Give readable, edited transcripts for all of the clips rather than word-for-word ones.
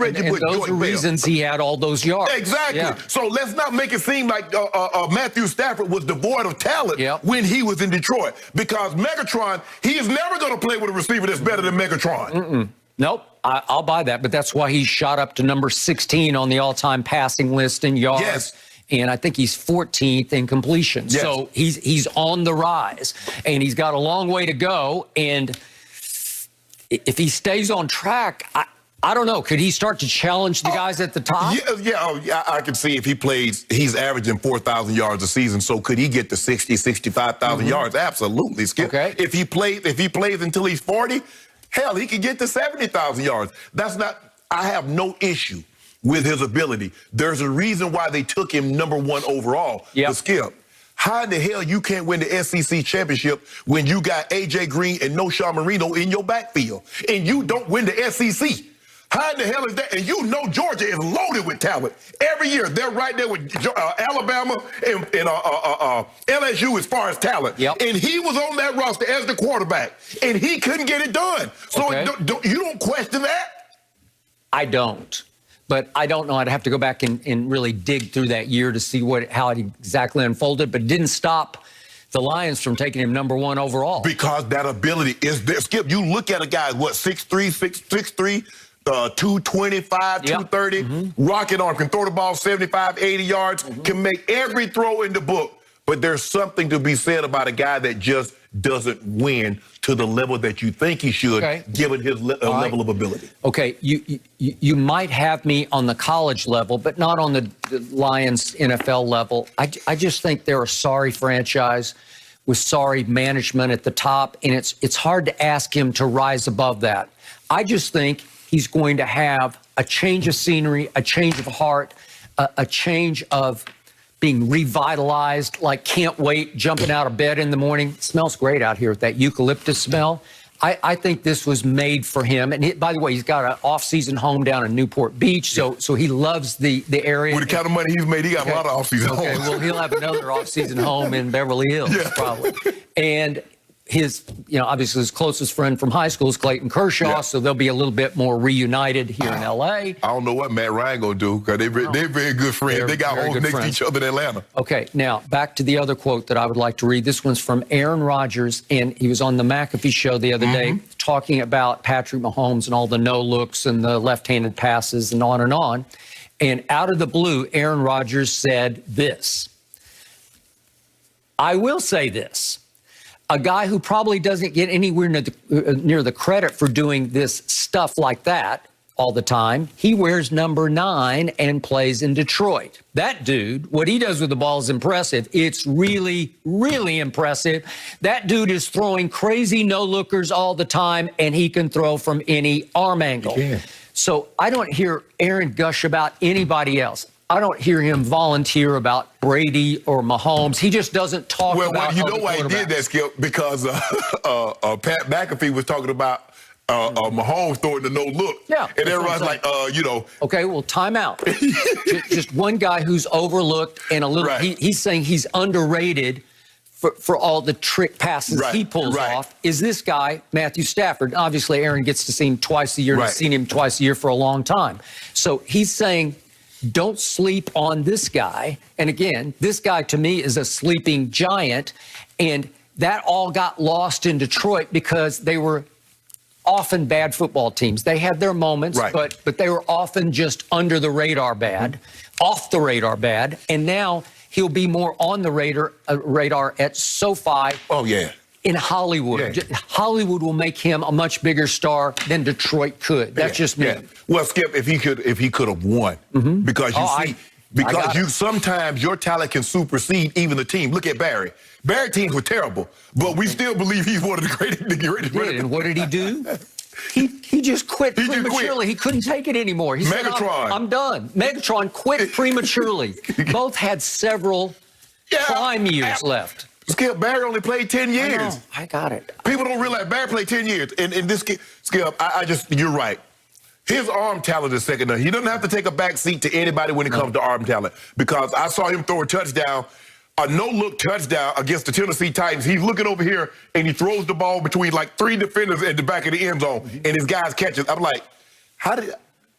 ready to put those are reasons he had all those yards. Exactly. Yeah. So let's not make it seem like Matthew Stafford was devoid of talent when he was in Detroit. Because Megatron, he is never going to play with a receiver that's better than Megatron. Nope, I'll buy that. But that's why he shot up to number 16 on the all-time passing list in yards. Yes. And I think he's 14th in completion. Yes. So he's on the rise. And he's got a long way to go. And if he stays on track, I don't know. Could he start to challenge the guys at the top? Yeah, I can see if he plays, he's averaging 4,000 yards a season. So could he get to 60, 65,000 yards? Absolutely, Skip. Okay. If he plays until he's 40, hell, he could get to 70,000 yards. I have no issue with his ability. There's a reason why they took him #1 overall. But Skip, how in the hell you can't win the SEC championship when you got A.J. Green and No Sean Marino in your backfield, and you don't win the SEC? How in the hell is that? And you know Georgia is loaded with talent. Every year, they're right there with Alabama and LSU as far as talent. And he was on that roster as the quarterback, and he couldn't get it done. So you don't question that? I don't. But I don't know. I'd have to go back and really dig through that year to see how it exactly unfolded. But it didn't stop the Lions from taking him #1 overall. Because that ability is there. Skip, you look at a guy, 6'3", 6'3", 225, 230, rocket arm, can throw the ball 75, 80 yards, can make every throw in the book. But there's something to be said about a guy that just doesn't win to the level that you think he should, given his level of ability. Okay, you might have me on the college level, but not on the Lions NFL level. I just think they're a sorry franchise with sorry management at the top, and it's hard to ask him to rise above that. I just think he's going to have a change of scenery, a change of heart, a change of being revitalized, like can't wait, jumping out of bed in the morning. It smells great out here with that eucalyptus smell. I think this was made for him. And by the way, he's got an off-season home down in Newport Beach, so he loves the area. With the kind of money he's made, he got a lot of off-season homes. Okay, well, he'll have another off-season home in Beverly Hills, probably. And his, obviously his closest friend from high school is Clayton Kershaw, so they'll be a little bit more reunited here in L.A. I don't know what Matt Ryan going to do, because they're very good friends. They got homes next to each other in Atlanta. Okay, now back to the other quote that I would like to read. This one's from Aaron Rodgers, and he was on the McAfee show the other day talking about Patrick Mahomes and all the no-looks and the left-handed passes and on and on. And out of the blue, Aaron Rodgers said this: I will say this. A guy who probably doesn't get anywhere near the credit for doing this stuff like that all the time. He wears #9 and plays in Detroit. That dude, what he does with the ball is impressive. It's really, really impressive. That dude is throwing crazy no-lookers all the time, and he can throw from any arm angle. So I don't hear Aaron gush about anybody else. I don't hear him volunteer about Brady or Mahomes. He just doesn't talk about Well, you know why he did that, Skip? Because Pat McAfee was talking about Mahomes throwing the no-look. And everyone's like, Okay, well, time out. Just one guy who's overlooked and a little, he's saying he's underrated for all the trick passes he pulls off, is this guy, Matthew Stafford. Obviously, Aaron gets to see him twice a year. He's seen him twice a year for a long time. So he's saying, don't sleep on this guy. And again, this guy to me is a sleeping giant. And that all got lost in Detroit because they were often bad football teams. They had their moments, but they were often just under the radar bad, off the radar bad. And now he'll be more on the radar at SoFi. In Hollywood. Hollywood will make him a much bigger star than Detroit could. That's just me. Well, Skip, if he could have won, because sometimes your talent can supersede even the team. Look at Barry. Barry teams were terrible, but we still believe he's one of the greatest. And what did he do? He just quit prematurely. He couldn't take it anymore. He said, I'm done. Megatron quit prematurely. Both had several prime years left. Skip, Barry only played 10 years. I got it. People don't realize Barry played 10 years. And this Skip, you're right. His arm talent is second to none. He doesn't have to take a back seat to anybody when it comes to arm talent. Because I saw him throw a touchdown, a no-look touchdown against the Tennessee Titans. He's looking over here, and he throws the ball between like 3 defenders at the back of the end zone, and his guys catch it. I'm like,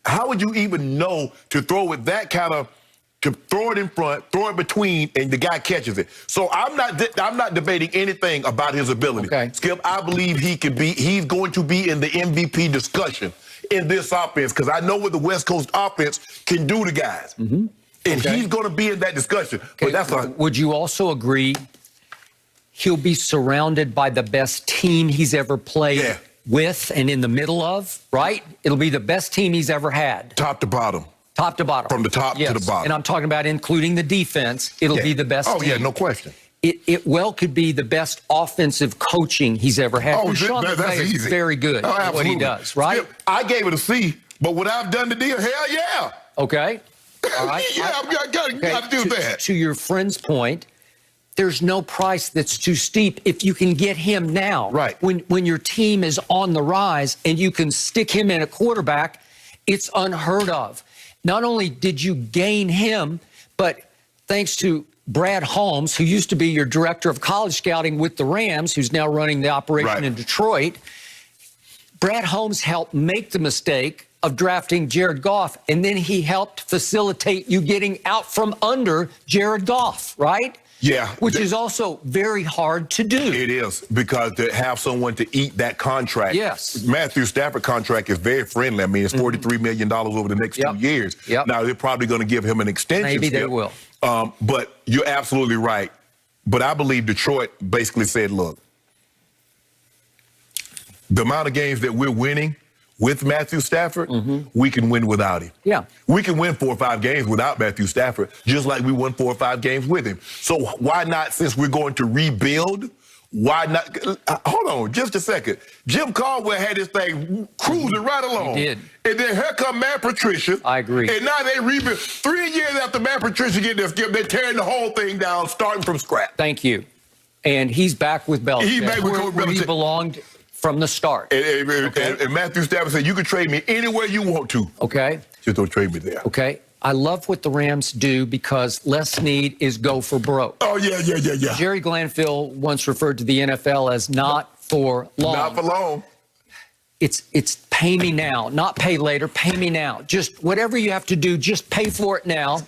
How would you even know to throw it that kind of, to throw it in front, throw it between, and the guy catches it? So I'm not debating anything about his ability. Okay. Skip, I believe he's going to be in the MVP discussion in this offense, because I know what the West Coast offense can do to guys. Mm-hmm. And he's going to be in that discussion. Okay. But would you also agree he'll be surrounded by the best team he's ever played with and in the middle of, right? It'll be the best team he's ever had. Top to bottom. Top to bottom. From the top to the bottom. And I'm talking about including the defense. It'll be the best team. Yeah, no question. It well could be the best offensive coaching he's ever had. Oh, that's easy. Very good at what he does, right? Skip, I gave it a C, but would I have done the deal? Hell yeah. Okay. All right. I've got to do that. To your friend's point, there's no price that's too steep if you can get him now. Right. When your team is on the rise and you can stick him in a quarterback, it's unheard of. Not only did you gain him, but thanks to Brad Holmes, who used to be your director of college scouting with the Rams, who's now running the operation in Detroit, Brad Holmes helped make the mistake of drafting Jared Goff, and then he helped facilitate you getting out from under Jared Goff, right? Yeah. Which is also very hard to do. It is, because to have someone to eat that contract. Yes. Matthew Stafford contract is very friendly. I mean, it's $43 million over the next 2 years. Yep. Now, they're probably going to give him an extension. Maybe they will. But you're absolutely right. But I believe Detroit basically said, look, the amount of games that we're winning with Matthew Stafford, we can win without him. Yeah. We can win 4 or 5 games without Matthew Stafford, just like we won 4 or 5 games with him. So why not, since we're going to rebuild, why not? Hold on just a second. Jim Caldwell had this thing cruising right along. He did. And then here come Matt Patricia. I agree. And now they rebuild. 3 years after Matt Patricia get this gift, they're tearing the whole thing down, starting from scratch. Thank you. And he's back with Belichick. He's back with Coach where he belonged from the start. And Matthew Stafford said, you can trade me anywhere you want to. Okay. Just don't trade me there. Okay. I love what the Rams do because Les Snead is go for broke. Oh, yeah. Jerry Glanville once referred to the NFL as not for long. Not for long. It's pay me now, not pay later, pay me now. Just whatever you have to do, just pay for it now.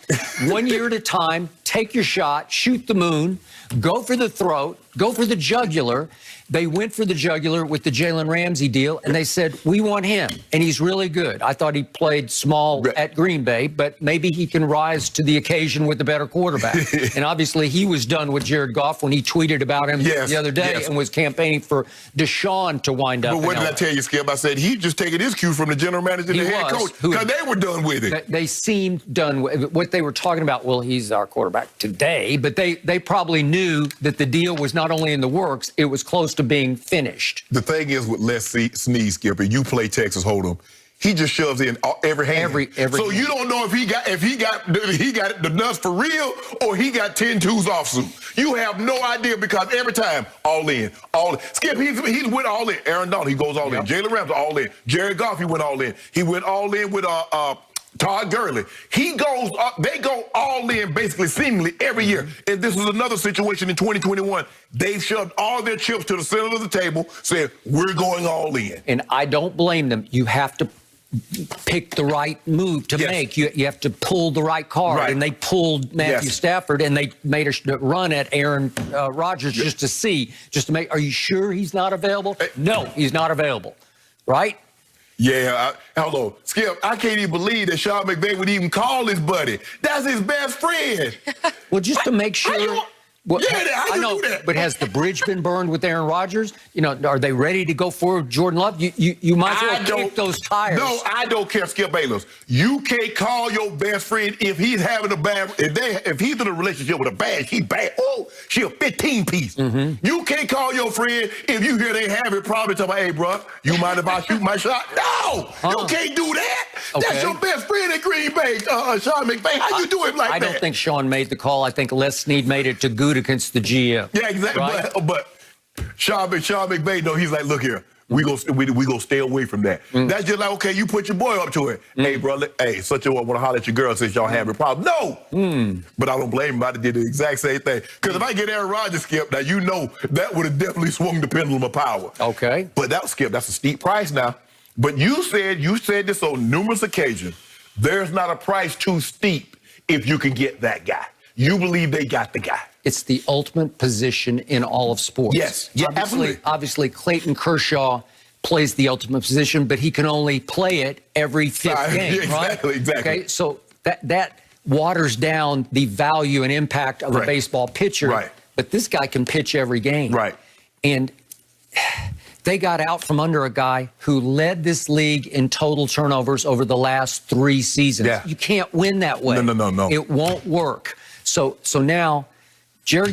1 year at a time, take your shot, shoot the moon, go for the throat, go for the jugular. They went for the jugular with the Jalen Ramsey deal, and they said, we want him, and he's really good. I thought he played small at Green Bay, but maybe he can rise to the occasion with a better quarterback. And obviously, he was done with Jared Goff when he tweeted about him the other day and was campaigning for Deshaun to wind up. But what did I tell you, Skip? I said he just taking his cue from the general manager and the head coach because they were done with it. They seemed done with it. What they were talking about, well, he's our quarterback today, but they probably knew that the deal was not only in the works, it was close to being finished. The thing is with Les Snead, Skip, and you play Texas Hold'em, he just shoves in every hand. Every so you don't know if he got the nuts for real or he got 10 twos offsuit. You have no idea because every time all in. Skip, he went all in. Aaron Donald, he goes all in. Jalen Ramsey, all in. Jared Goff, he went all in. He went all in with Todd Gurley. He goes up, they go all in basically seemingly every year. And this is another situation in 2021. They shoved all their chips to the center of the table, said, we're going all in. And I don't blame them. You have to pick the right move to make. You have to pull the right card. And they pulled Matthew Stafford, and they made a run at Aaron Rodgers just to make, are you sure he's not available? No, he's not available. Right? Yeah, hello. Skip, I can't even believe that Sean McVay would even call his buddy. That's his best friend. Well, just to make sure. I know, do that? But has the bridge been burned with Aaron Rodgers? You know, are they ready to go forward, Jordan Love? You might as well kick those tires. No, I don't care, Skip Bayless. You can't call your best friend if he's having a bad. If he's in a relationship with a bad, she bad. Oh, she a 15-piece. You can't call your friend if you hear they have it. Probably tell me, hey, bro, you mind if I shoot my shot? No, you can't do that. That's your best friend at Green Bay, Sean McVay. How you do it like that? I don't think Sean made the call. I think Les Snead made it to good against the GM. Yeah, exactly. Right? But Sean McVay, no, he's like, look here, we go stay away from that. That's just like, okay, you put your boy up to it. Hey, bro, hey, such a want to holler at your girl since y'all have a problem. No, but I don't blame him. I did the exact same thing. Because if I get Aaron Rodgers, Skip, now you know that would have definitely swung the pendulum of power. Okay, but that Skip, that's a steep price now. But you said this on numerous occasions. There's not a price too steep if you can get that guy. You believe they got the guy. It's the ultimate position in all of sports. Yes, yeah, absolutely. Obviously, Clayton Kershaw plays the ultimate position, but he can only play it every fifth game, exactly, right? Exactly. Okay, so that waters down the value and impact of a baseball pitcher. Right. But this guy can pitch every game. Right. And they got out from under a guy who led this league in total turnovers over the last 3 seasons. Yeah. You can't win that way. No. It won't work. So now, Jerry